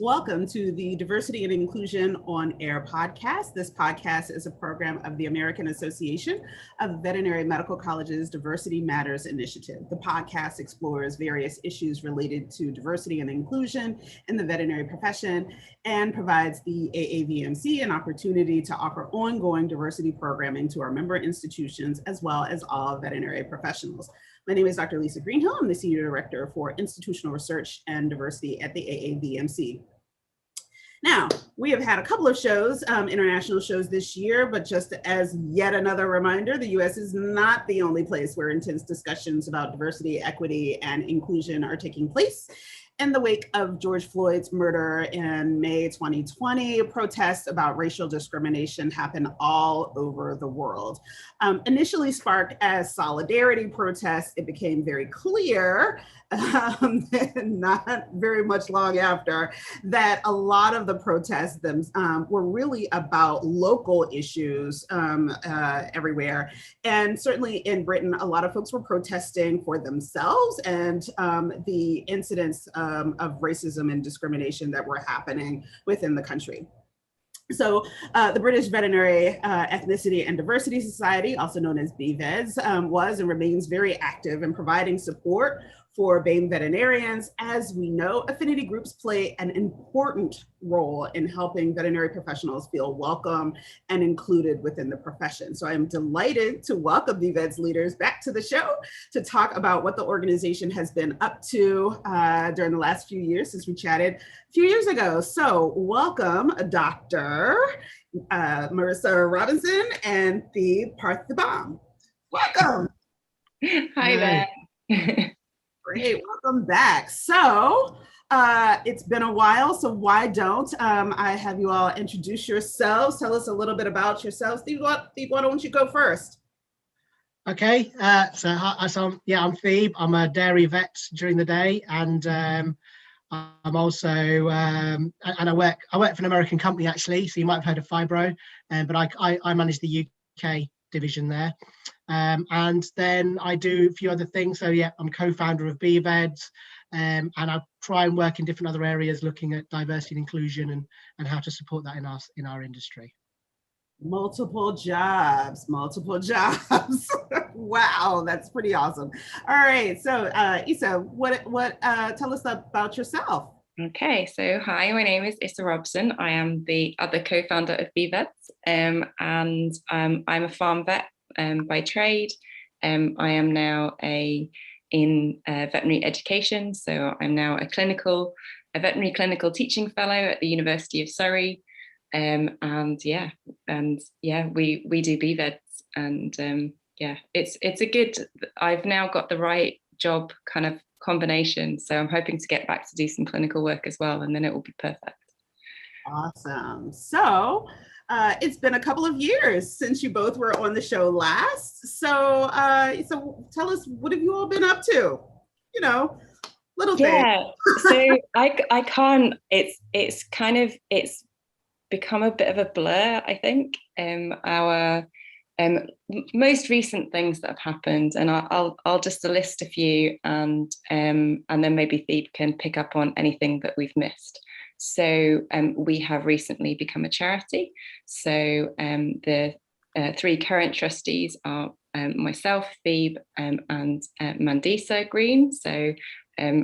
Welcome to the Diversity and Inclusion on Air podcast. This podcast is a program of the American Association of Veterinary Medical Colleges Diversity Matters Initiative. The podcast explores various issues related to diversity and inclusion in the veterinary profession and provides the AAVMC an opportunity to offer ongoing diversity programming to our member institutions as well as all veterinary professionals. My name is Dr. Lisa Greenhill. I'm the Senior Director for Institutional Research and Diversity at the AAVMC. Now, we have had a couple of shows, international shows this year, but just as yet another reminder, the US is not the only place where intense discussions about diversity, equity, and inclusion are taking place. In the wake of George Floyd's murder in May 2020, protests about racial discrimination happen all over the world. Initially sparked as solidarity protests, it became very clear, not very much long after, that a lot of the protests were really about local issues everywhere. And certainly in Britain, a lot of folks were protesting for themselves and the incidents of racism and discrimination that were happening within the country. So the British Veterinary Ethnicity and Diversity Society, also known as BVEDS, was and remains very active in providing support for BAME veterinarians. As we know, affinity groups play an important role in helping veterinary professionals feel welcome and included within the profession. So I'm delighted to welcome BVEDS leaders back to the show to talk about what the organization has been up to during the last few years since we chatted a few years ago. So welcome, Dr. Marissa Robson and the Partheeban. Welcome. Hi there. Great, welcome back. So it's been a while, so why don't I have you all introduce yourselves, tell us a little bit about yourselves. Steve, why don't you go first? Okay, so I'm Phoebe. I'm a dairy vet during the day, and I'm also and I work for an American company actually. So you might have heard of Fibro, but I manage the UK division there. And then I do a few other things. So yeah, I'm co-founder of BVEDS, and I try and work in different other areas looking at diversity and inclusion and how to support that in our industry. Multiple jobs. Wow, that's pretty awesome. All right, so Issa, what tell us about yourself. Okay, so hi, my name is Issa Robson. I am the other co-founder of BVEDS, and I'm a farm vet by trade. I am now in veterinary education, so I'm now a veterinary clinical teaching fellow at the University of Surrey, we do BVEDS, and it's a good. I've now got the right job kind of combination, so I'm hoping to get back to do some clinical work as well, and then it will be perfect. Awesome. So it's been a couple of years since you both were on the show last. So tell us, what have you all been up to? You know, little things. Yeah. So I can't. It's become a bit of a blur, I think. Our most recent things that have happened, and I'll just list a few, and then maybe Phoebe can pick up on anything that we've missed. So we have recently become a charity. So the three current trustees are myself, Phoebe, and Mandisa Green. So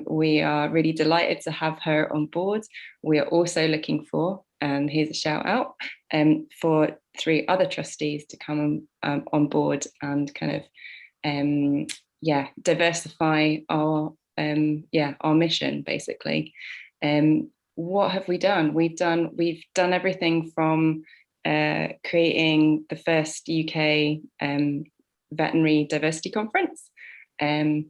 we are really delighted to have her on board. We are also looking for, and here's a shout out, for three other trustees to come on board and kind of diversify our mission basically. What have we done? We've done everything from creating the first UK veterinary diversity conference to,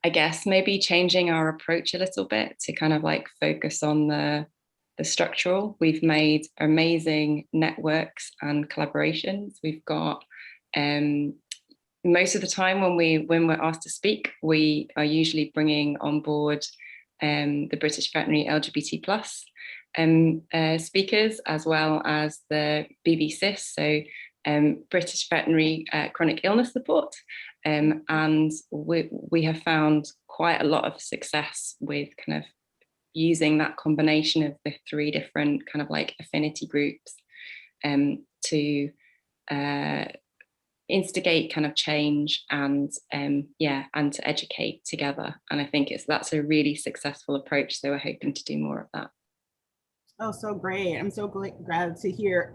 I guess, maybe changing our approach a little bit to kind of like focus on the structural. We've made amazing networks and collaborations. We've got most of the time when we're asked to speak, we are usually bringing on board the British Veterinary LGBT plus speakers, as well as the BVCIS, so British Veterinary Chronic Illness Support, and we have found quite a lot of success with kind of using that combination of the three different kind of like affinity groups to instigate kind of change and and to educate together. And I think that's a really successful approach. So we're hoping to do more of that. Oh, so great. I'm so glad to hear,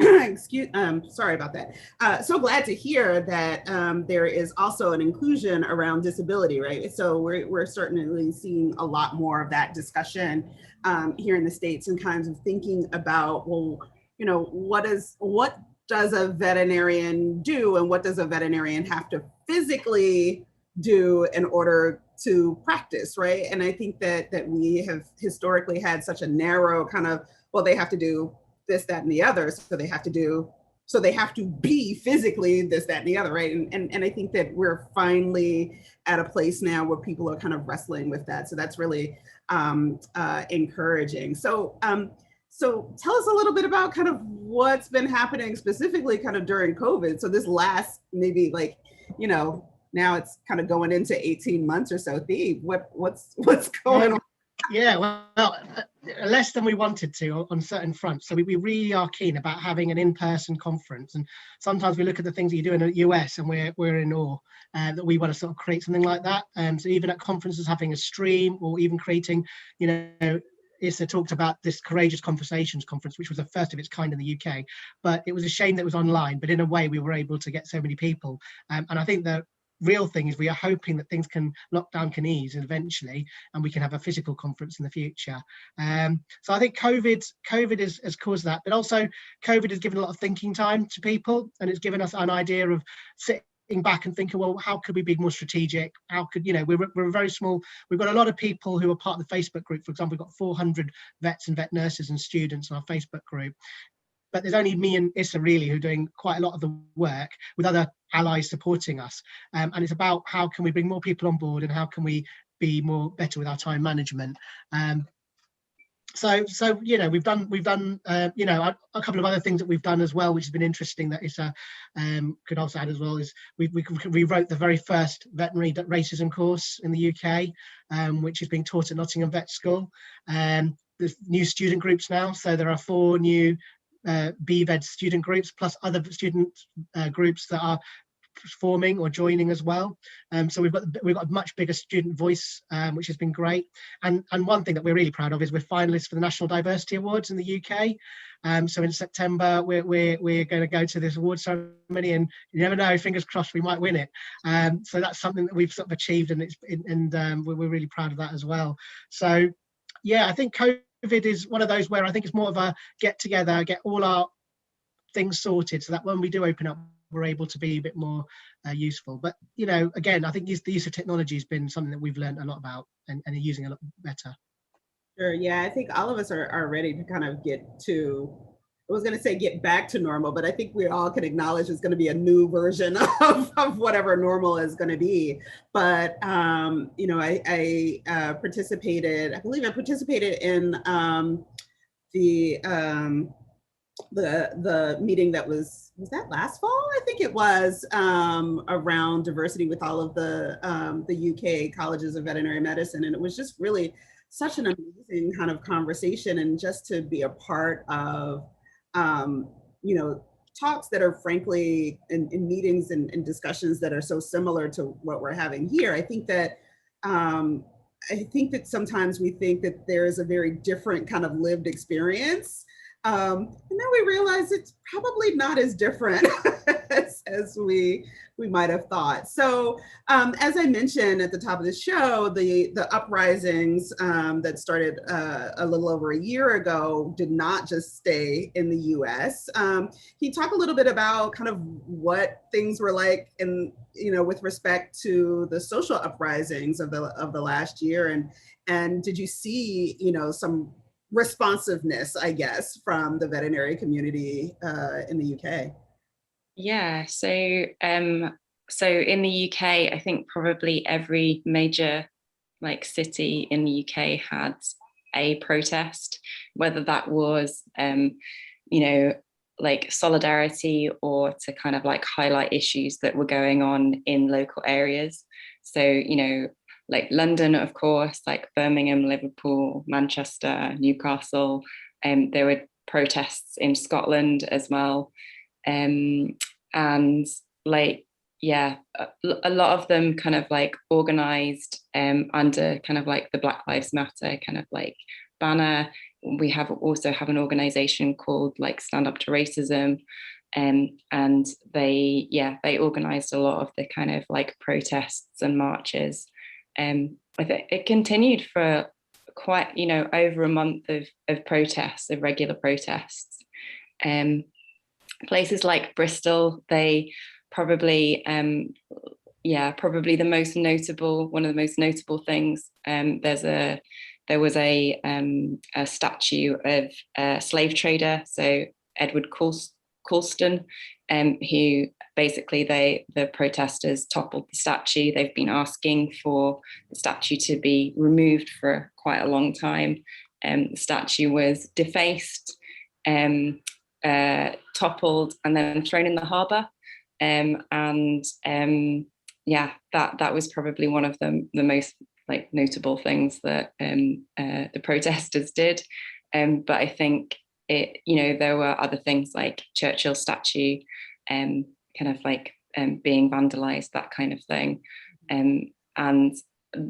sorry about that. So glad to hear that there is also an inclusion around disability, right? So we're certainly seeing a lot more of that discussion here in the States, and kinds of thinking about, well, you know, what does a veterinarian do, and what does a veterinarian have to physically do in order to practice, right? And I think that we have historically had such a narrow kind of, well, they have to do this, that, and the other. So they have to be physically this, that, and the other, right? And I think that we're finally at a place now where people are kind of wrestling with that. So that's really encouraging. So tell us a little bit about kind of what's been happening specifically kind of during COVID. So this last, maybe like, you know, now it's kind of going into 18 months or so. Thebe, what's going on? Yeah, well, less than we wanted to on certain fronts. So we really are keen about having an in-person conference. And sometimes we look at the things that you do in the US and we're in awe that we want to sort of create something like that. So even at conferences, having a stream, or even creating, you know, Issa talked about this Courageous Conversations conference, which was the first of its kind in the UK, but it was a shame that it was online. But in a way, we were able to get so many people. And I think the real thing is we are hoping that lockdown can ease eventually, and we can have a physical conference in the future. So I think COVID has caused that, but also COVID has given a lot of thinking time to people, and it's given us an idea of sitting back and thinking, well, how could we be more strategic? How could, you know, we're very small. We've got a lot of people who are part of the Facebook group. For example, we've got 400 vets and vet nurses and students on our Facebook group. But there's only me and Issa really who are doing quite a lot of the work, with other allies supporting us. And it's about how can we bring more people on board, and how can we be better with our time management. So you know, we've done you know, a couple of other things that we've done as well, which has been interesting, that Issa could also add as well, is we wrote the very first veterinary racism course in the UK, which is being taught at Nottingham Vet School. There's new student groups now, so there are 4 new BVEDS student groups, plus other student groups that are forming or joining as well. So we've got a much bigger student voice, which has been great. And one thing that we're really proud of is we're finalists for the National Diversity Awards in the UK. So in September we're going to go to this award ceremony, and you never know, fingers crossed, we might win it. So that's something that we've sort of achieved, and we're really proud of that as well. So yeah, I think COVID is one of those where I think it's more of a get together, get all our things sorted, so that when we do open up, we're able to be a bit more useful. But you know, again, I think the use of technology has been something that we've learned a lot about, and are using a lot better. Sure. Yeah, I think all of us are ready to kind of get back to normal, but I think we all can acknowledge it's going to be a new version of whatever normal is going to be. But you know, I participated in the meeting that was that last fall? I think it was, around diversity with all of the UK colleges of veterinary medicine, and it was just really such an amazing kind of conversation, and just to be a part of you know, talks that are frankly in meetings and discussions that are so similar to what we're having here. I think that sometimes we think that there is a very different kind of lived experience. And then we realize it's probably not as different as we might have thought. So as I mentioned at the top of the show, the uprisings that started a little over a year ago did not just stay in the US. Can you talk a little bit about kind of what things were like in, you know, with respect to the social uprisings of the last year, and did you see, you know, some responsiveness, I guess, from the veterinary community in the UK? Yeah, so in the UK, I think probably every major city in the UK had a protest, whether that was solidarity, or to kind of highlight issues that were going on in local areas. So like London, of course, like Birmingham, Liverpool, Manchester, Newcastle. There were protests in Scotland as well. And like, yeah, a lot of them kind of like organized under kind of like the Black Lives Matter kind of like banner. We also have an organization called like Stand Up to Racism. And they organized a lot of the kind of like protests and marches. I think it continued for quite, over a month of protests, of regular protests. Places like Bristol, they probably, probably one of the most notable things. There was a statue of a slave trader, so Edward Colston, who basically the protesters toppled the statue. They've been asking for the statue to be removed for quite a long time. The statue was defaced, toppled, and then thrown in the harbour. That was probably one of the most like notable things that the protesters did. But I think there were other things like Churchill's statue, kind of like being vandalized, that kind of thing, and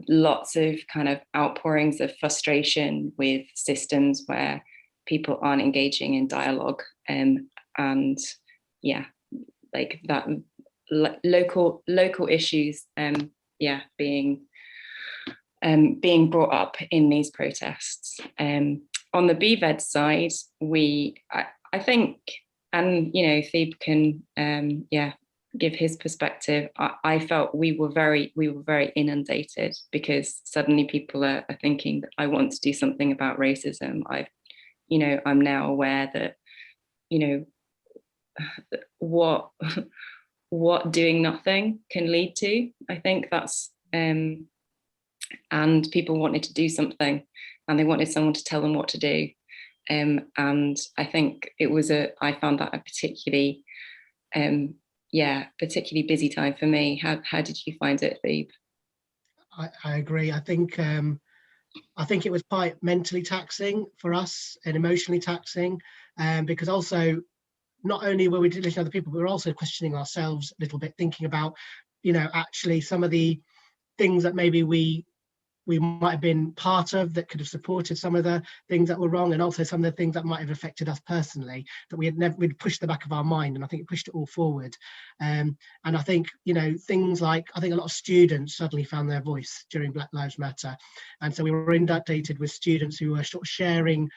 lots of kind of outpourings of frustration with systems where people aren't engaging in dialogue, like that local issues, being brought up in these protests. On the BVEDS side, I think, and Thebe can give his perspective. I felt we were very inundated, because suddenly people are thinking that I want to do something about racism. I'm now aware that what doing nothing can lead to. I think that's and people wanted to do something, and they wanted someone to tell them what to do. And I think I found that a particularly busy time for me. How did you find it, Thebe? I agree. I think it was quite mentally taxing for us and emotionally taxing, because also not only were we listening to other people, but we were also questioning ourselves a little bit, thinking about, actually some of the things that maybe we might have been part of that could have supported some of the things that were wrong, and also some of the things that might have affected us personally that we'd pushed the back of our mind, and I think it pushed it all forward. And I think things like, I think a lot of students suddenly found their voice during Black Lives Matter, and so we were inundated with students who were sort of sharing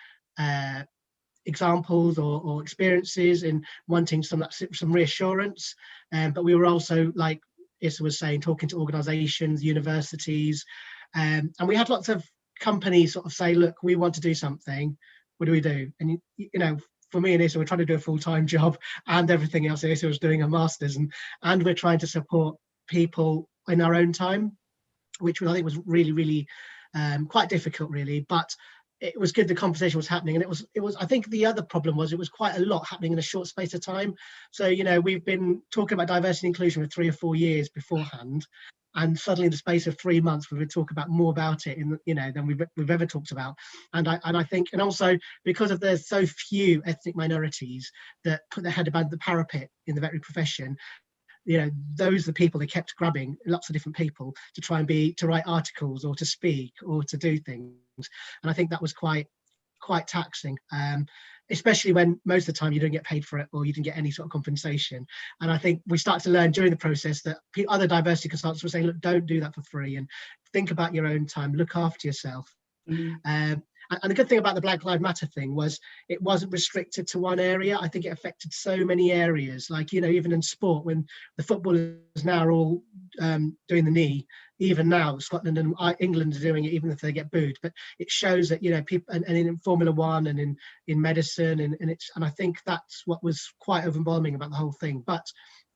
examples or experiences in wanting some reassurance, but we were also, like Issa was saying, talking to organizations, universities, and we had lots of companies sort of say, look, we want to do something, what do we do? And for me and Issa, we're trying to do a full-time job and everything else. Issa was doing a master's, and we're trying to support people in our own time, which I think was really, really quite difficult, really. But it was good the conversation was happening, and it was I think the other problem was it was quite a lot happening in a short space of time. So we've been talking about diversity and inclusion for 3 or 4 years beforehand, and suddenly in the space of 3 months we would talk about more about it than we've ever talked about. And I think, and also because of there's so few ethnic minorities that put their head above the parapet in the veterinary profession, those are the people they kept grabbing, lots of different people, to try and to write articles or to speak or to do things. And I think that was quite taxing, especially when most of the time you don't get paid for it, or you didn't get any sort of compensation. And I think we started to learn during the process that other diversity consultants were saying, look, don't do that for free, and think about your own time, look after yourself. Mm-hmm. And the good thing about the Black Lives Matter thing was it wasn't restricted to one area. I think it affected so many areas, like, even in sport, when the footballers now are all doing the knee, even now Scotland and England are doing it, even if they get booed. But it shows that, people, and in Formula One and in medicine, and I think that's what was quite overwhelming about the whole thing. But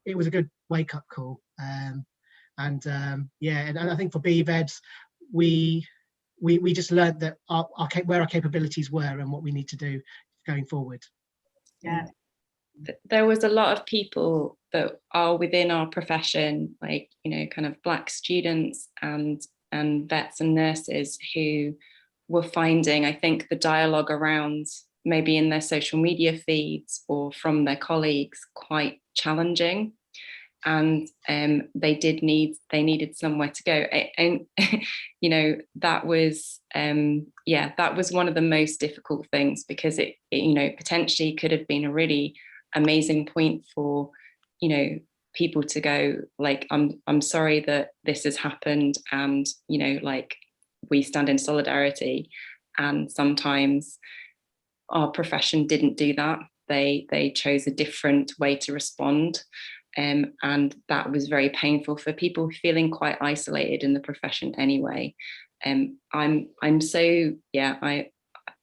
it was a good wake-up call. And I think for BVEDS, we just learned that where our capabilities were and what we need to do going forward. Yeah. There was a lot of people that are within our profession, like, kind of Black students and and vets and nurses who were finding, I think, the dialogue around maybe in their social media feeds or from their colleagues quite challenging. And they needed somewhere to go. And you know, that was that was one of the most difficult things, because it you know, potentially could have been a really amazing point for, you know, people to go like, I'm sorry that this has happened, and you know, like, we stand in solidarity. And sometimes our profession didn't do that. They chose a different way to respond. And that was very painful for people feeling quite isolated in the profession anyway. I'm so, yeah,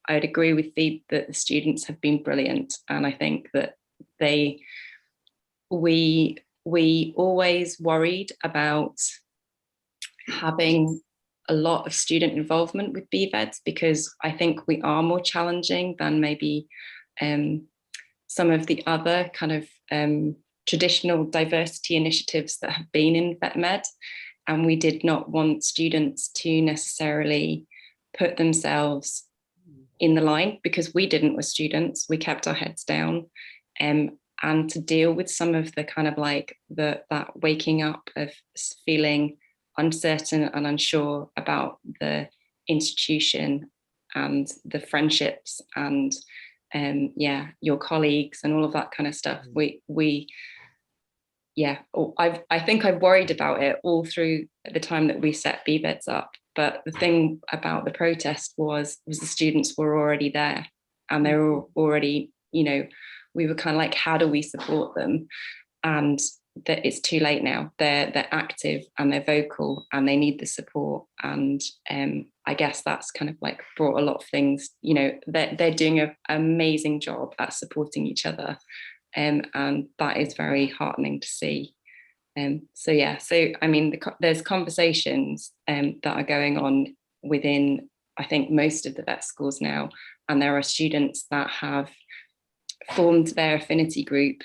I'd agree with that the students have been brilliant. And I think that we always worried about having a lot of student involvement with BVEDS, because I think we are more challenging than maybe some of the other kind of traditional diversity initiatives that have been in VetMed. And we did not want students to necessarily put themselves in the line, because we didn't with students. We kept our heads down, and to deal with some of the kind of like that waking up of feeling uncertain and unsure about the institution and the friendships and your colleagues and all of that kind of stuff. I think I've worried about it all through the time that we set BVEDS up. But the thing about the protest was the students were already there, and they were already, you know, we were kind of like, how do we support them? And that it's too late now. They're active and they're vocal and they need the support. And I guess that's kind of like brought a lot of things, you know, they're doing an amazing job at supporting each other. And that is very heartening to see. So I mean, there's conversations that are going on within, I think, most of the vet schools now, and there are students that have formed their affinity group,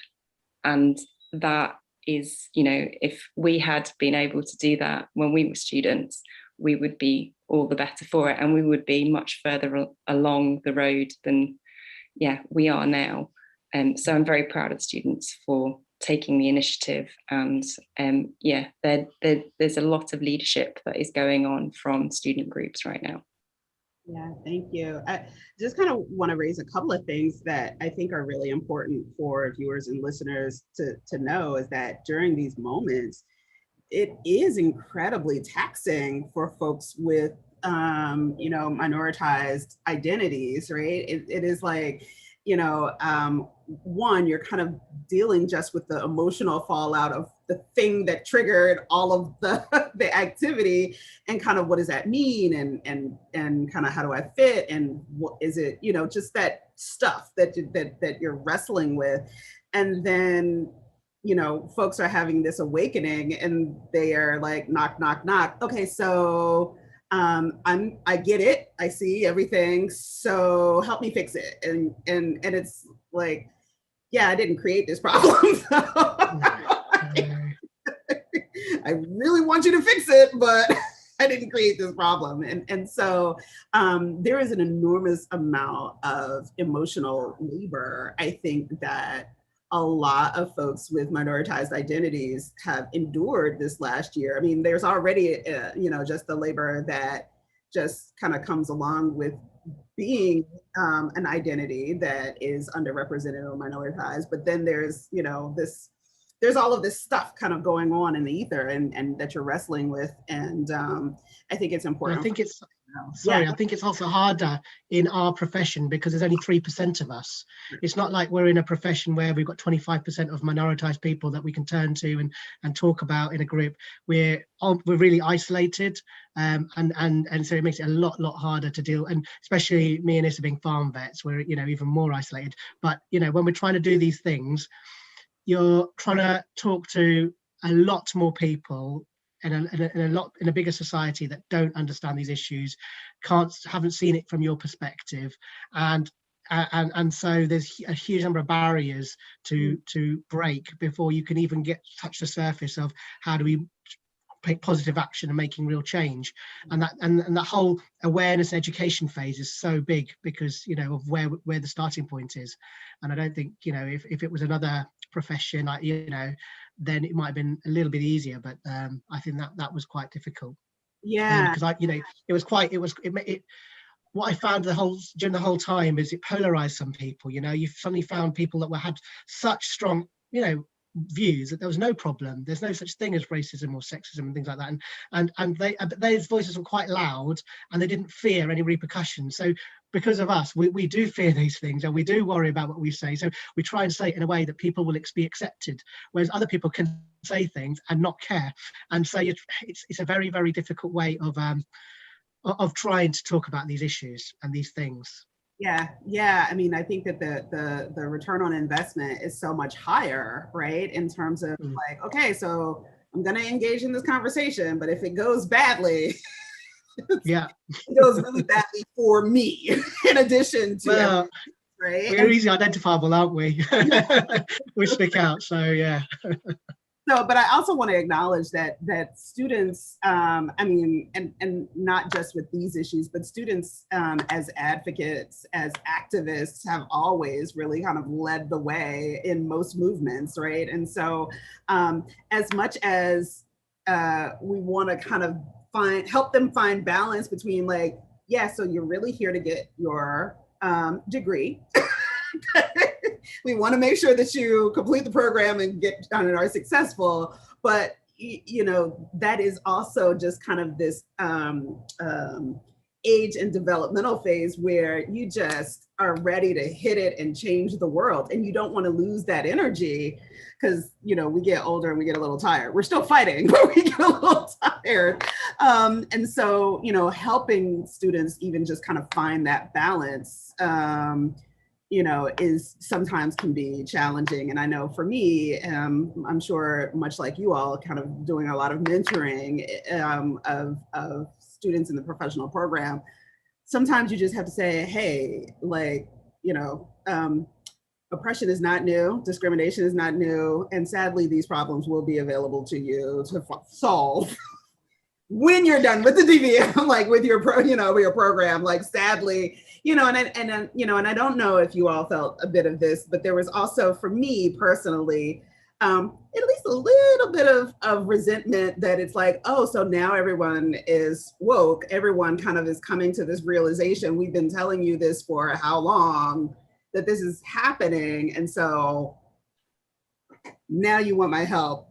and that is, you know, if we had been able to do that when we were students, we would be all the better for it, and we would be much further along the road than we are now. So I'm very proud of students for taking the initiative, and there's a lot of leadership that is going on from student groups right now. Yeah, thank you. I just kind of want to raise a couple of things that I think are really important for viewers and listeners to know, is that during these moments, it is incredibly taxing for folks with, you know, minoritized identities, right? It is like, you know, one, you're kind of dealing just with the emotional fallout of the thing that triggered all of the activity, and kind of what does that mean, and kind of how do I fit, and what is it, you know, just that stuff that you're wrestling with. And then, you know, folks are having this awakening, and they are like, knock, knock, knock. Okay, so I get it. I see everything. So help me fix it. And it's like, yeah, I didn't create this problem. I really want you to fix it, but I didn't create this problem. And so there is an enormous amount of emotional labor, I think, that a lot of folks with minoritized identities have endured this last year. I mean, there's already, you know, just the labor that just kind of comes along with being an identity that is underrepresented or minoritized. But then there's, you know, there's all of this stuff kind of going on in the ether, and that you're wrestling with. And I think it's important. I think it's, I think it's also harder in our profession because there's only 3% of us. It's not like we're in a profession where we've got 25% of minoritized people that we can turn to and talk about in a group. We're really isolated, and so it makes it a lot harder to deal. And especially me and Issa being farm vets, we're, you know, even more isolated. But, you know, when we're trying to do these things, you're trying to talk to a lot more people in a bigger society that don't understand these issues, haven't seen it from your perspective, and so there's a huge number of barriers to break before you can even touch the surface of how do we positive action and making real change. And that whole awareness education phase is so big because, you know, of where the starting point is. And I don't think, you know, if it was another profession, like, you know, then it might have been a little bit easier, but I think that was quite difficult. Yeah. Because what I found during the whole time is it polarized some people. You know, you suddenly found people that had such strong, you know, views that there was no problem. There's no such thing as racism or sexism and things like that. And those voices were quite loud, and they didn't fear any repercussions. So because of us, we do fear these things, and we do worry about what we say. So we try and say it in a way that people will be accepted, whereas other people can say things and not care. And so it's a very, very difficult way of trying to talk about these issues and these things. Yeah. I mean, I think that the return on investment is so much higher, right? In terms of like, okay, so I'm going to engage in this conversation, but if it goes badly, it goes really badly for me. In addition to, right? We're easily identifiable, aren't we? We stick out. So yeah. So, but I also want to acknowledge that students, I mean, and not just with these issues, but students as advocates, as activists, have always really kind of led the way in most movements, right? And so, as much as we want to kind of help them find balance between like, yeah, so you're really here to get your degree. We want to make sure that you complete the program and get done and are successful, but you know, that is also just kind of this age and developmental phase where you just are ready to hit it and change the world, and you don't want to lose that energy because, you know, we get older and we get a little tired. We're still fighting, but we get a little tired. And so, you know, helping students even just kind of find that balance, you know, is sometimes can be challenging. And I know for me, I'm sure much like you all, kind of doing a lot of mentoring of students in the professional program, sometimes you just have to say, hey, like, you know, oppression is not new, discrimination is not new, and sadly, these problems will be available to you to solve when you're done with the DVM, like with your your program. Like, sadly, you know, and you know, and I don't know if you all felt a bit of this, but there was also, for me personally, at least a little bit of resentment that it's like, oh, so now everyone is woke, everyone kind of is coming to this realization. We've been telling you this for how long, that this is happening, and so now you want my help.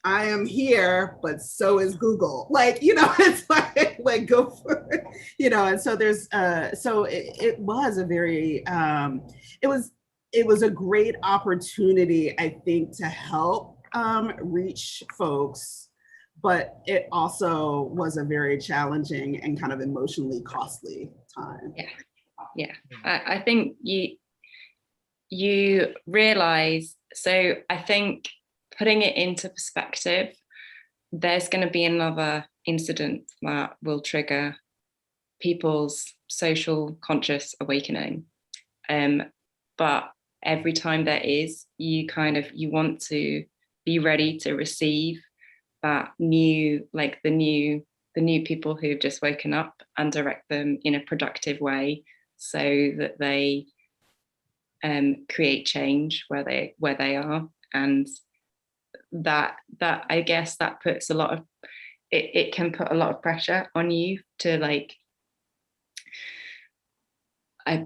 I am here, but so is Google. Like, you know, it's like go for it, you know. And so there's so it was a very it was a great opportunity, I think, to help reach folks, but it also was a very challenging and kind of emotionally costly time. Yeah. I think you realize, so I think putting it into perspective, there's going to be another incident that will trigger people's social conscious awakening. But every time there is, you want to be ready to receive that new, like the new people who've just woken up, and direct them in a productive way so that they create change where they are. And that I guess that puts a lot of it can put a lot of pressure on you to like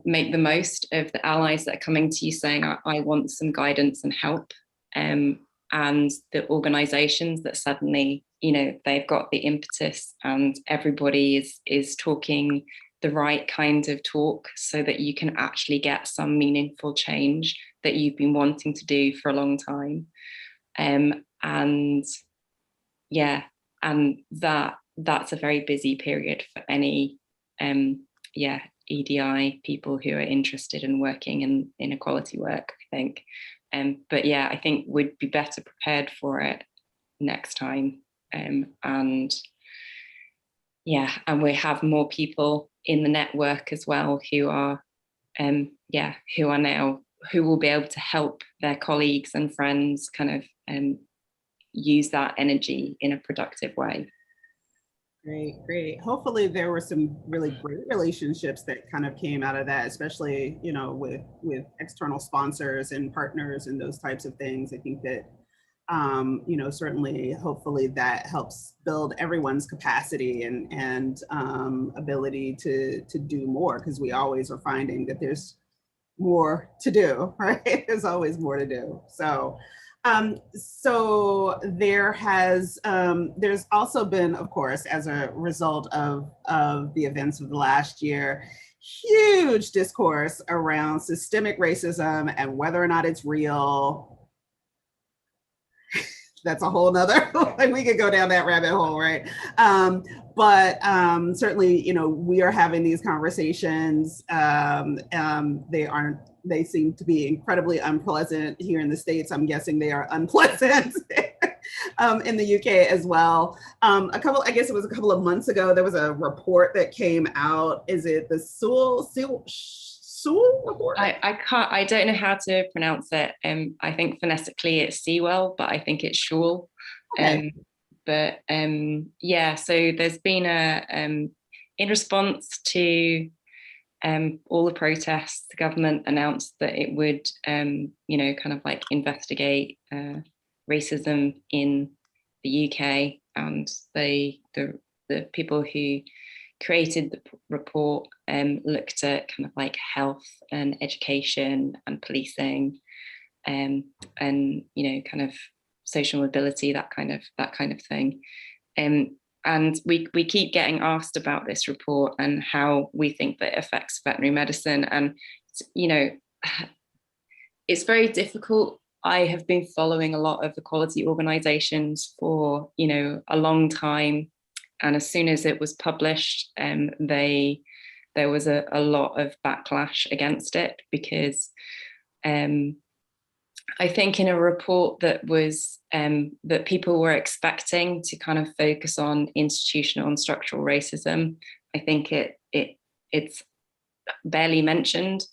make the most of the allies that are coming to you saying, I want some guidance and help, and the organizations that suddenly, you know, they've got the impetus and everybody is talking the right kind of talk so that you can actually get some meaningful change that you've been wanting to do for a long time. And yeah, and that's a very busy period for any EDI people who are interested in working in inequality work, I think. But yeah, I think we'd be better prepared for it next time. And yeah, and we have more people in the network as well who will be able to help their colleagues and friends kind of use that energy in a productive way. Great, great. Hopefully there were some really great relationships that kind of came out of that, especially, you know, with external sponsors and partners and those types of things. I think that, you know, certainly, hopefully that helps build everyone's capacity and ability to do more, because we always are finding that there's more to do, right? There's always more to do. So there has, there's also been, of course, as a result of the events of the last year, huge discourse around systemic racism and whether or not it's real. That's a whole nother, like we could go down that rabbit hole, right? But certainly, you know, we are having these conversations. They seem to be incredibly unpleasant here in the States. I'm guessing they are unpleasant in the UK as well. I guess it was a couple of months ago, there was a report that came out. Is it the Sewell report? I don't know how to pronounce it. I think phonetically it's Sewell, but I think it's Sewell. Okay. Yeah, so there's been in response to all the protests, the government announced that it would, you know, kind of like investigate racism in the UK, and the people who created the report looked at kind of like health and education and policing, and you know, kind of social mobility, that kind of thing. And we keep getting asked about this report and how we think that it affects veterinary medicine. And, you know, it's very difficult. I have been following a lot of equality organizations for, you know, a long time. And as soon as it was published, there was a lot of backlash against it, because I think in a report that was that people were expecting to kind of focus on institutional and structural racism, I think it's barely mentioned.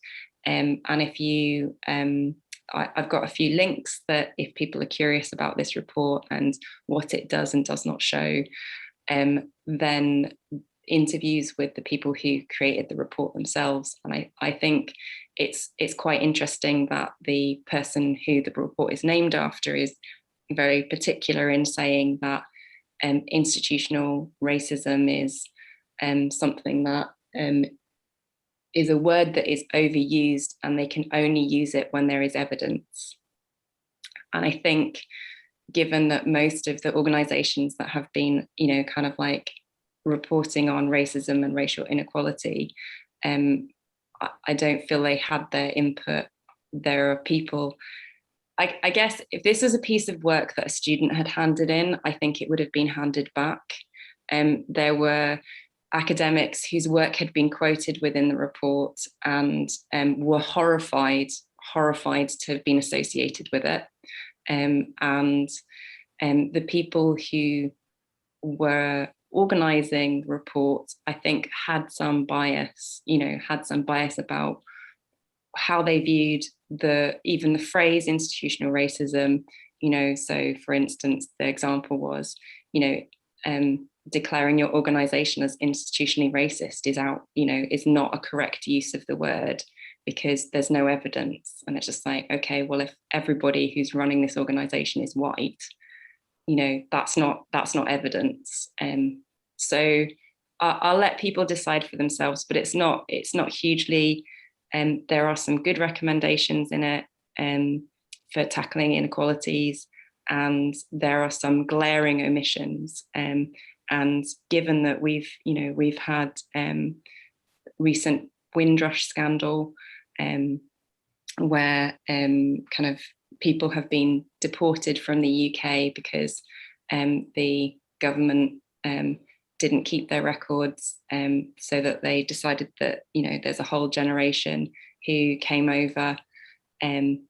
And if you, I've got a few links that if people are curious about this report and what it does and does not show, then interviews with the people who created the report themselves. And I think it's quite interesting that the person who the report is named after is very particular in saying that institutional racism is something that is a word that is overused, and they can only use it when there is evidence. And I think, given that most of the organizations that have been, you know, kind of like reporting on racism and racial inequality, I don't feel they had their input. There are people, I guess if this was a piece of work that a student had handed in, I think it would have been handed back. There were academics whose work had been quoted within the report and were horrified to have been associated with it. And the people who were organizing the report, I think, had some bias about how they viewed even the phrase institutional racism. You know, so for instance, the example was, you know, declaring your organization as institutionally racist is not a correct use of the word, because there's no evidence. And it's just like, okay, well, if everybody who's running this organization is white, you know, that's not evidence. So I'll let people decide for themselves, but it's not hugely, there are some good recommendations in it for tackling inequalities, and there are some glaring omissions. And given that we've had recent Windrush scandal, where kind of people have been deported from the UK because the government didn't keep their records, so that they decided that, you know, there's a whole generation who came over and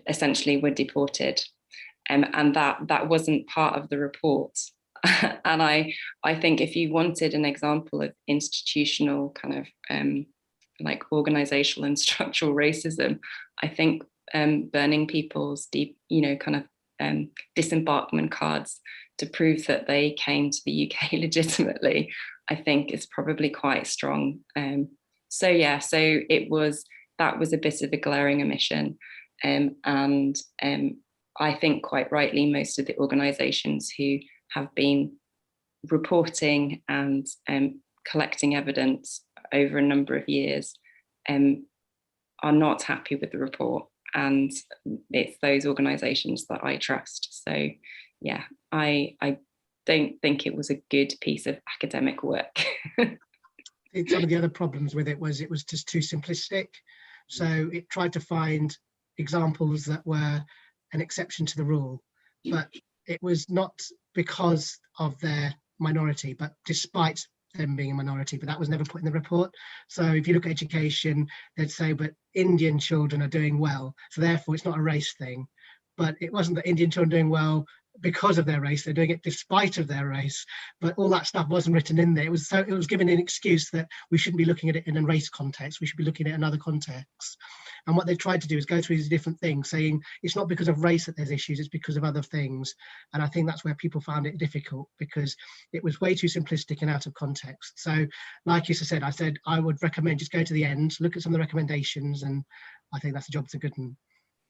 essentially were deported. And that wasn't part of the report. And I think if you wanted an example of institutional kind of like organizational and structural racism, I think burning people's deep, you know, kind of disembarkment cards to prove that they came to the UK legitimately, I think is probably quite strong. So that was a bit of a glaring omission. And I think quite rightly, most of the organisations who have been reporting and collecting evidence over a number of years are not happy with the report. And it's those organisations that I trust. So yeah, I don't think it was a good piece of academic work. Some of the other problems with it was just too simplistic. So it tried to find examples that were an exception to the rule, but it was not because of their minority, but despite them being a minority, but that was never put in the report. So if you look at education, they'd say, but Indian children are doing well, so therefore it's not a race thing. But it wasn't that Indian children are doing well because of their race, they're doing it despite of their race. But all that stuff wasn't written in there. It was given an excuse that we shouldn't be looking at it in a race context, we should be looking at another context. And what they've tried to do is go through these different things, saying it's not because of race that there's issues, it's because of other things. And I think that's where people found it difficult, because it was way too simplistic and out of context. So like you said, I would recommend just go to the end, look at some of the recommendations, and I think that's a job to good one.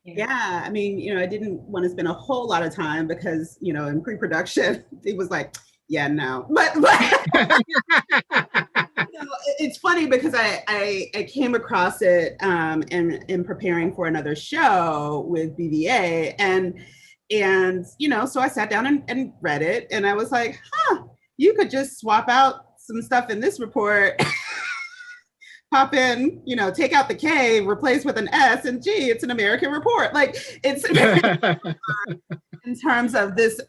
Yeah, I mean, I didn't want to spend a whole lot of time because, in pre-production, it was like, yeah, no. But it's funny because I came across it in preparing for another show with BVA, and so I sat down and read it, and I was like, you could just swap out some stuff in this report. Pop in, take out the K, replace with an S, and gee, it's an American report. Like, it's in terms of this,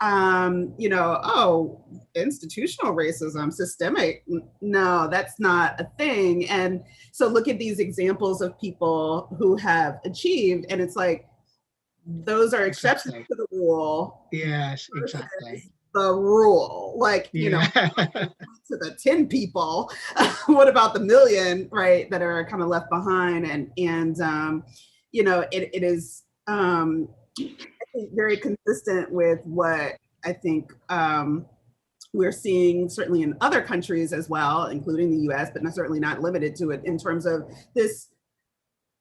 institutional racism, systemic. No, that's not a thing. And so look at these examples of people who have achieved, and it's like, those are exceptions to the rule. Yes, exactly. The rule, like, to the 10 people, what about the million, right, that are kind of left behind? And it is I think very consistent with what I think we're seeing certainly in other countries as well, including the US, but certainly not limited to it, in terms of this,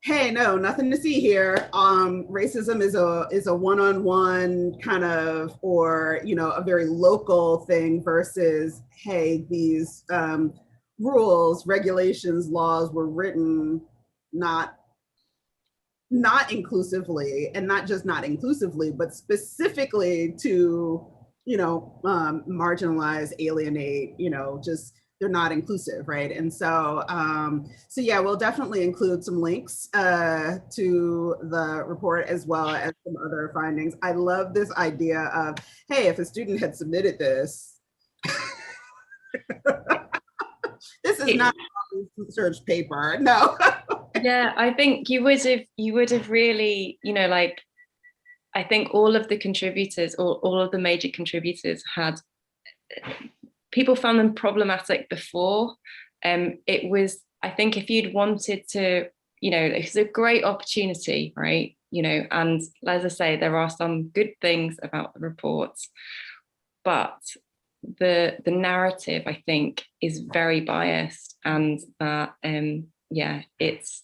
hey, no, nothing to see here. Racism is a one-on-one kind of, or, a very local thing versus, hey, these rules, regulations, laws were written not inclusively, and not just not inclusively, but specifically to, marginalize, alienate, just, they're not inclusive, right? And so, yeah, we'll definitely include some links to the report, as well as some other findings. I love this idea of, hey, if a student had submitted this, this is not a research paper, no. Yeah, I think you would have really, I think all of the contributors, all of the major contributors had, people found them problematic before. It was, I think, if you'd wanted to, it's a great opportunity, right? And as I say, there are some good things about the reports, but the narrative, I think, is very biased, and that, it's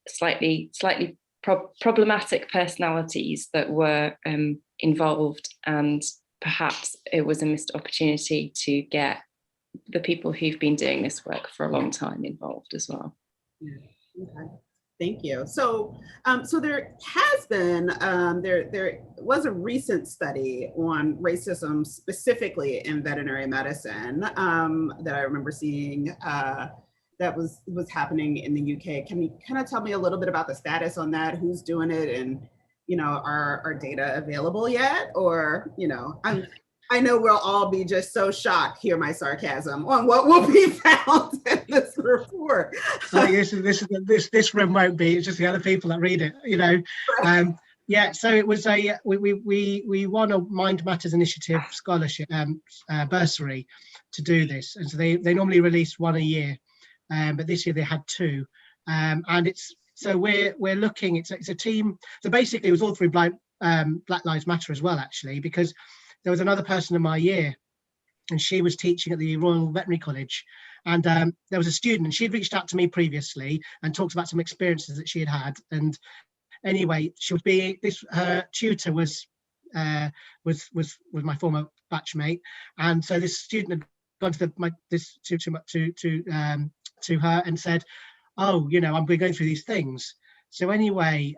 slightly problematic personalities that were involved, and perhaps it was a missed opportunity to get the people who've been doing this work for a long time involved as well. Yeah. Okay. Thank you. So, so there has been, there was a recent study on racism specifically in veterinary medicine that I remember seeing that was happening in the UK. Can you kind of tell me a little bit about the status on that? Who's doing it, and are data available yet? Or I know we'll all be just so shocked, hear my sarcasm, on what will be found in this report. I think this room won't be, it's just the other people that read it, Yeah, so it was we won a Mind Matters Initiative scholarship bursary to do this, and so they normally release one a year, but this year they had two, and it's, so we're looking, it's a team. So basically, it was all through blind Black Lives Matter as well, actually, because there was another person in my year, and she was teaching at the Royal Veterinary College, and there was a student, and she'd reached out to me previously and talked about some experiences that she had had. And anyway, she was being her tutor was my former batchmate, and so this student had gone to her and said, oh, I'm going through these things. So anyway,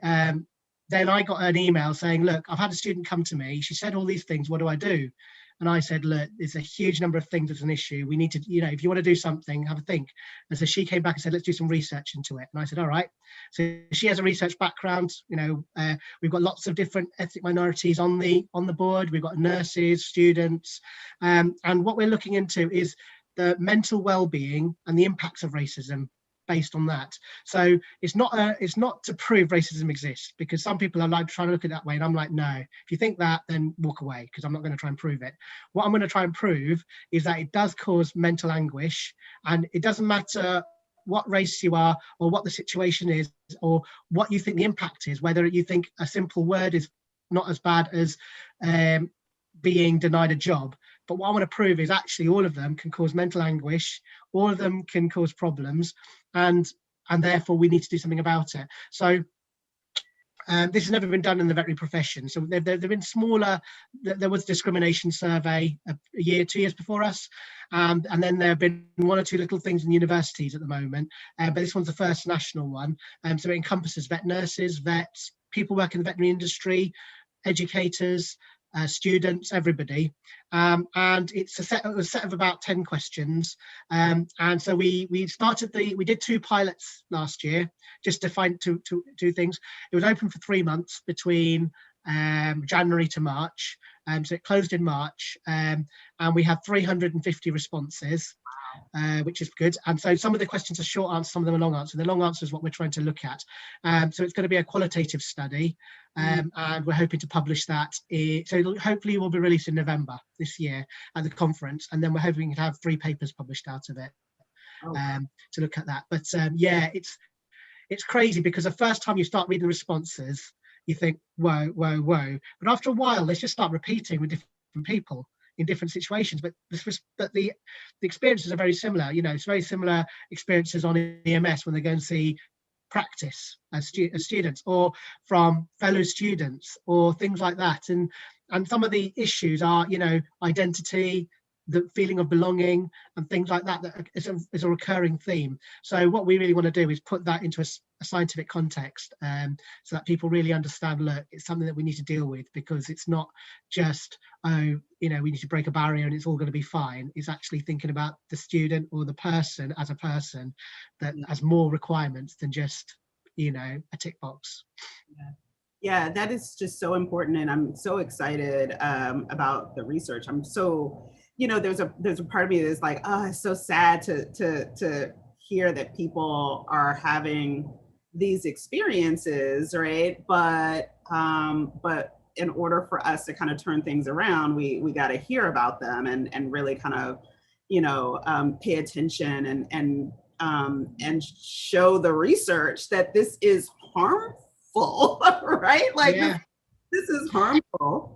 then I got an email saying, look, I've had a student come to me. She said all these things. What do I do? And I said, look, there's a huge number of things that's an issue. We need to, if you want to do something, have a think. And so she came back and said, let's do some research into it. And I said, all right. So she has a research background. We've got lots of different ethnic minorities on the board. We've got nurses, students. And what we're looking into is the mental well-being and the impacts of racism based on that. So it's not to prove racism exists, because some people are like trying to look at it that way, and I'm like, no, if you think that, then walk away, because I'm not going to try and prove it. What I'm going to try and prove is that it does cause mental anguish, and it doesn't matter what race you are or what the situation is or what you think the impact is, whether you think a simple word is not as bad as being denied a job. But what I want to prove is actually all of them can cause mental anguish, all of them can cause problems, and therefore we need to do something about it. So this has never been done in the veterinary profession. So there have been smaller, there was a discrimination survey a year, 2 years before us, and then there have been one or two little things in universities at the moment, but this one's the first national one. So it encompasses vet nurses, vets, people working in the veterinary industry, educators, students, everybody, and it's a set of about 10 questions, and so we did 2 pilots last year just to find to do things. It was open for 3 months between January to March, so it closed in March, and we had 350 responses, which is good. And so some of the questions are short answers, some of them are long answers. The long answer is what we're trying to look at. So it's going to be a qualitative study, and we're hoping to publish that. So hopefully will be released in November this year at the conference, and then we're hoping to have 3 papers published out of it to look at that. But yeah, it's crazy, because the first time you start reading the responses, you think, whoa, whoa, whoa. But after a while, they just start repeating with different people in different situations. But the experiences are very similar. It's very similar experiences on EMS when they go and see practice as students, or from fellow students, or things like that. And some of the issues are, identity, the feeling of belonging, and things like that. That is a recurring theme. So what we really want to do is put that into a scientific context, so that people really understand, look, it's something that we need to deal with, because it's not just, we need to break a barrier and it's all going to be fine. It's actually thinking about the student or the person as a person that has more requirements than just, a tick box. Yeah, that is just so important, and I'm so excited about the research. I'm so, there's a part of me that's like, oh, it's so sad to hear that people are having these experiences, right? But in order for us to kind of turn things around, we got to hear about them and really kind of, pay attention and show the research that this is harmful, right? Like, yeah. This is harmful.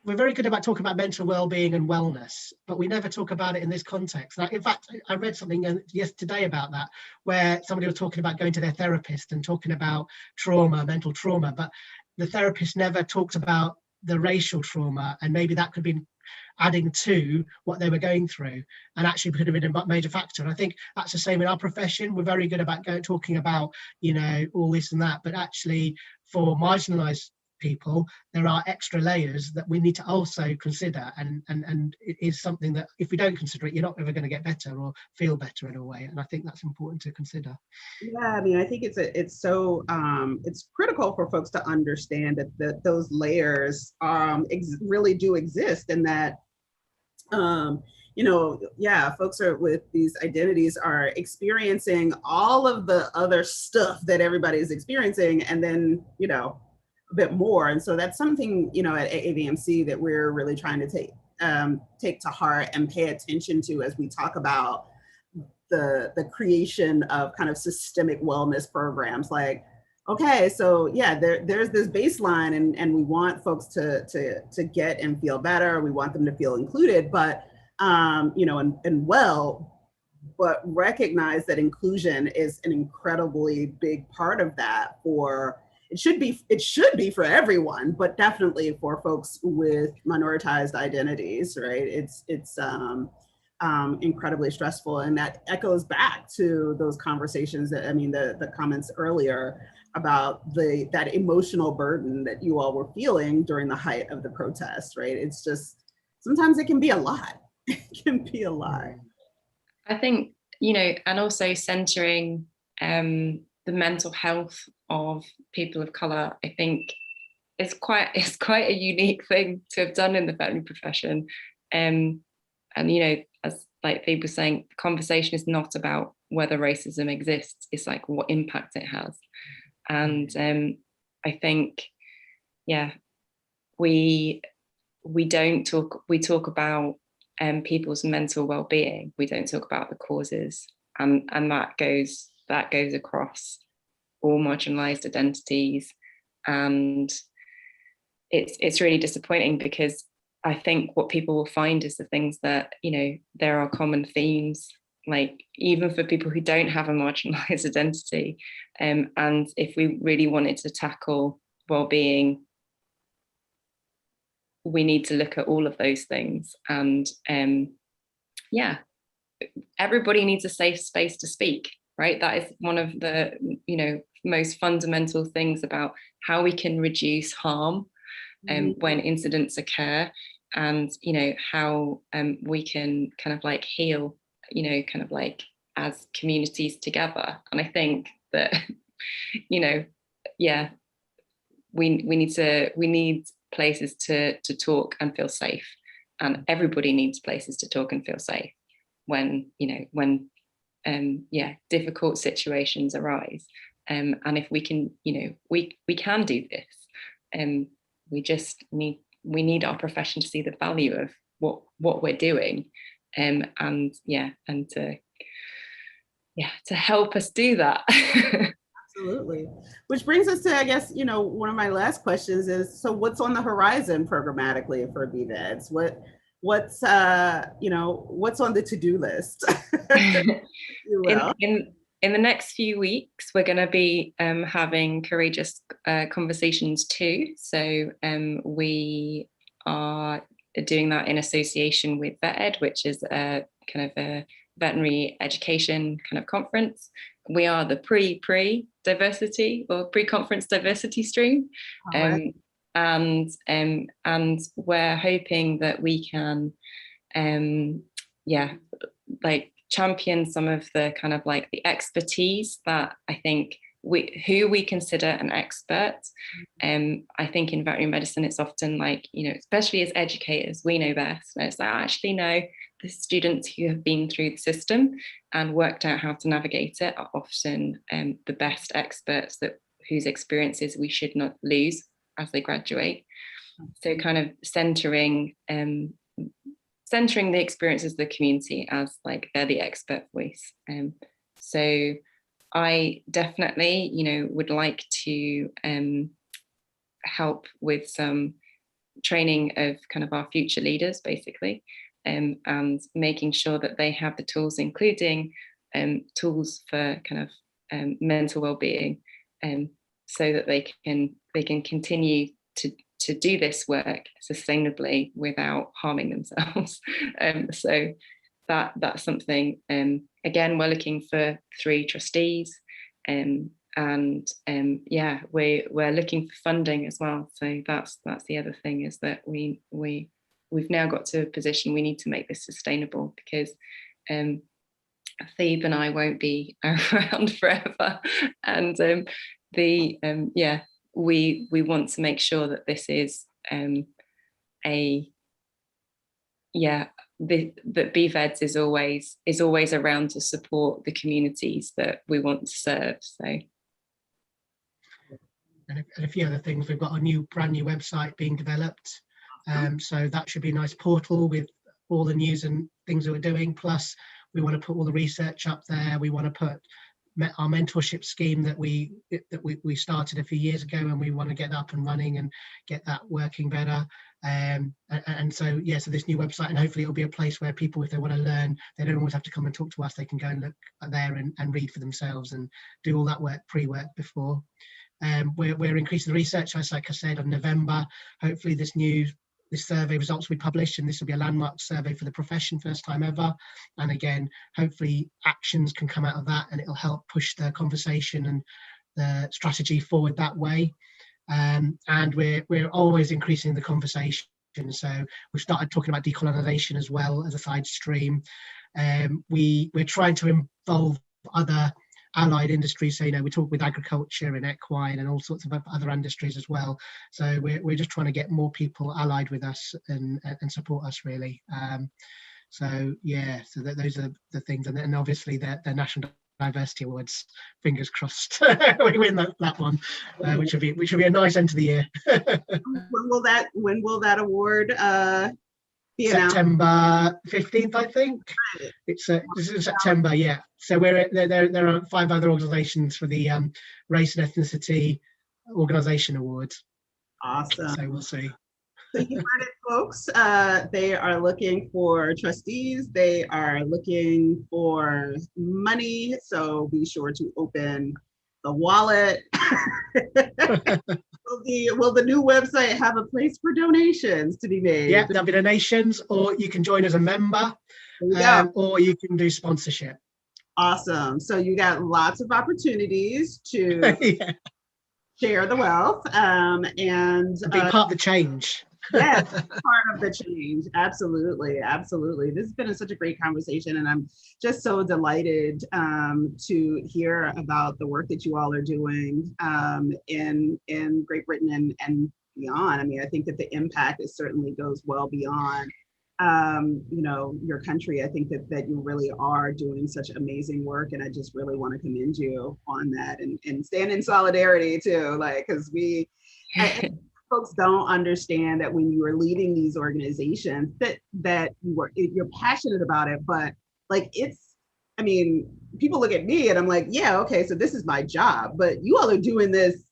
We're very good about talking about mental well-being and wellness, but we never talk about it in this context. In fact, I read something yesterday about that, where somebody was talking about going to their therapist and talking about trauma, mental trauma, but the therapist never talked about the racial trauma, and maybe that could be adding to what they were going through, and actually could have been a major factor. And I think that's the same in our profession. We're very good about talking about, all this and that, but actually for marginalized people, there are extra layers that we need to also consider, and it is something that if we don't consider it, you're not ever going to get better or feel better in a way. And I think that's important to consider. Yeah, I mean, I think it's so it's critical for folks to understand that those layers really do exist, and that folks are with these identities are experiencing all of the other stuff that everybody's experiencing, and then a bit more. And so that's something, at AAVMC that we're really trying to take to heart and pay attention to as we talk about the creation of kind of systemic wellness programs. Like, okay, so yeah, there's this baseline, and we want folks to get and feel better. We want them to feel included, but you know, and well, but recognize that inclusion is an incredibly big part of that. For it should be for everyone, but definitely for folks with minoritized identities, right? It's incredibly stressful, and that echoes back to those conversations that, I mean, the comments earlier about that emotional burden that you all were feeling during the height of the protest, right? It's just, sometimes it can be a lot. It can be a lot. I think, you know, and also centering the mental health of people of colour, I think it's quite a unique thing to have done in the veterinary profession. And, you know, as like Phoebe was saying, the conversation is not about whether racism exists, it's like what impact it has. And I think, yeah, we talk about people's mental well-being. We don't talk about the causes, and that goes across all marginalized identities. And it's really disappointing, because I think what people will find is the things that, you know, there are common themes, like even for people who don't have a marginalized identity. And if we really wanted to tackle well-being, we need to look at all of those things. And yeah, everybody needs a safe space to speak, right? That is one of the, you know, most fundamental things about how we can reduce harm when incidents occur, and, you know, how we can kind of like heal, you know, kind of like as communities together. And I think that, you know, yeah, we need places to talk and feel safe, and everybody needs places to talk and feel safe when, you know, when yeah, difficult situations arise. And if we can, you know, we can do this. We just need our profession to see the value of what we're doing, and yeah, and to help us do that. Absolutely. Which brings us to, I guess, you know, one of my last questions is, so what's on the horizon programmatically for BVEDS? What's you know, what's on the to-do list? In the next few weeks, we're going to be having Courageous Conversations too. So we are doing that in association with VetEd, which is a kind of a veterinary education kind of conference. We are the pre-diversity or pre-conference diversity stream. Right. And we're hoping that we can, yeah, like champion some of the kind of like the expertise that I think who we consider an expert. I think in veterinary medicine, it's often like, you know, especially as educators, we know best. And it's like, actually, no, the students who have been through the system and worked out how to navigate it are often the best experts whose experiences we should not lose as they graduate. So kind of centering the experiences of the community as like they're the expert voice. So I definitely, you know, would like to help with some training of kind of our future leaders, basically, and making sure that they have the tools, including tools for kind of mental well-being, so that they can continue to do this work sustainably without harming themselves. So that's something. Again, we're looking for 3 trustees, and yeah, we're looking for funding as well. So that's the other thing, is that we've now got to a position we need to make this sustainable, because Phoebe and I won't be around forever, and yeah, we want to make sure that this is that BVEDS is always around to support the communities that we want to serve. So, and a few other things. We've got a brand new website being developed, so that should be a nice portal with all the news and things that we're doing. Plus, we want to put all the research up there. We want to put our mentorship scheme that we started a few years ago, and we want to get that up and running and get that working better. And so so this new website, and hopefully it'll be a place where people, if they want to learn, they don't always have to come and talk to us. They can go and look there and read for themselves and do all that pre-work before. We're increasing the research, like I said, on November. Hopefully this survey results will be published, and this will be a landmark survey for the profession, first time ever. And again, hopefully actions can come out of that, and it'll help push the conversation and the strategy forward that way. And we're always increasing the conversation. So we've started talking about decolonization as well as a side stream. We're trying to involve other allied industries. So, we talk with agriculture and equine and all sorts of other industries as well. So we're just trying to get more people allied with us and support us, really. So those are the things. And then obviously the National Diversity Awards, fingers crossed we win that one, which will be a nice end to the year. When will that award be announced? September 15th, I think. It's this is September, yeah. So there are 5 other organisations for the Race and Ethnicity Organisation Awards. Awesome. So we'll see. So you heard it, folks. They are looking for trustees. They are looking for money. So be sure to open the wallet. Will the new website have a place for donations to be made? Yeah, there'll be donations, or you can join as a member, or you can do sponsorship. Awesome. So you got lots of opportunities to share the wealth and be part of the change. Yes, part of the change. Absolutely. This has been such a great conversation, and I'm just so delighted to hear about the work that you all are doing in Great Britain and beyond. I mean, I think that the impact certainly goes well beyond your country. I think that you really are doing such amazing work, and I just really want to commend you on that and stand in solidarity too, because folks don't understand that when you are leading these organizations that you're passionate about it, but people look at me and I'm like, yeah, okay, so this is my job, but you all are doing this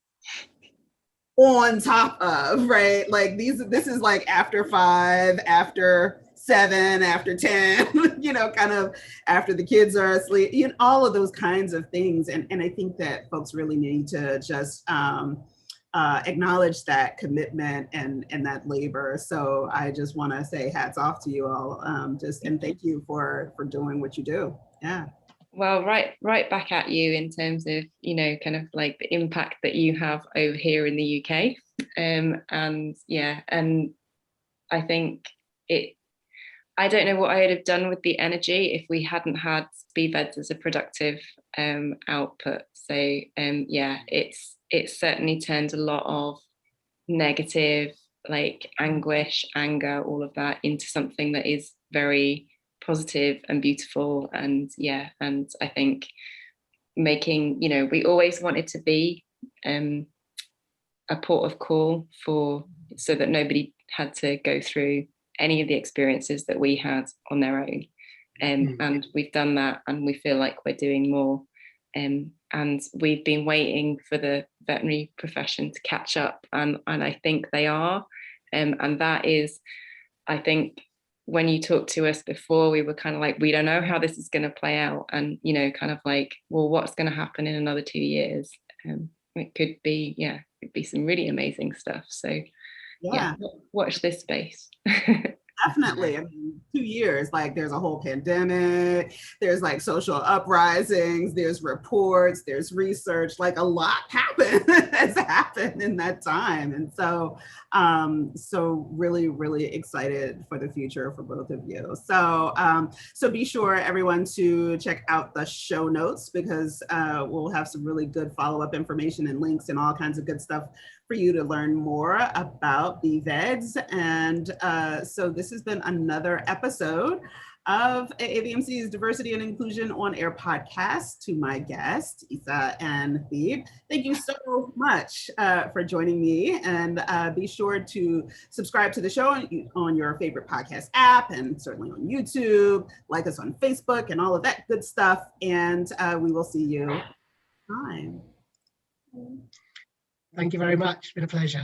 on top of, right? This is after 5, after 7, after 10, kind of after the kids are asleep, all of those kinds of things. And I think that folks really need to just acknowledge that commitment and that labor. So I just want to say hats off to you all, and thank you for doing what you do. Yeah. Well, right back at you in terms of, kind of the impact that you have over here in the UK. And I think I don't know what I would have done with the energy if we hadn't had BVEDS as a productive output. So it's certainly turned a lot of negative, anguish, anger, all of that into something that is very positive and beautiful. And I think making, we always wanted to be a port of call so that nobody had to go through any of the experiences that we had on their own. And we've done that, and we feel like we're doing more. And we've been waiting for the veterinary profession to catch up, and I think they are. And that is, I think, when you talked to us before, we were kind of we don't know how this is going to play out, and well, what's going to happen in another 2 years? It could be some really amazing stuff. So watch this space. Definitely. I mean, 2 years, there's a whole pandemic, there's social uprisings, there's reports, there's research, a lot has happened in that time. And so, really, really excited for the future for both of you. So be sure, everyone, to check out the show notes, because we'll have some really good follow-up information and links and all kinds of good stuff for you to learn more about BVEDS. And so this has been another episode of AVMC's Diversity and Inclusion on Air podcast. To my guests, Isa and Phoebe, thank you so much for joining me, and be sure to subscribe to the show on your favorite podcast app, and certainly on YouTube, like us on Facebook and all of that good stuff, and we will see you next time. Thank you very much. It's been a pleasure.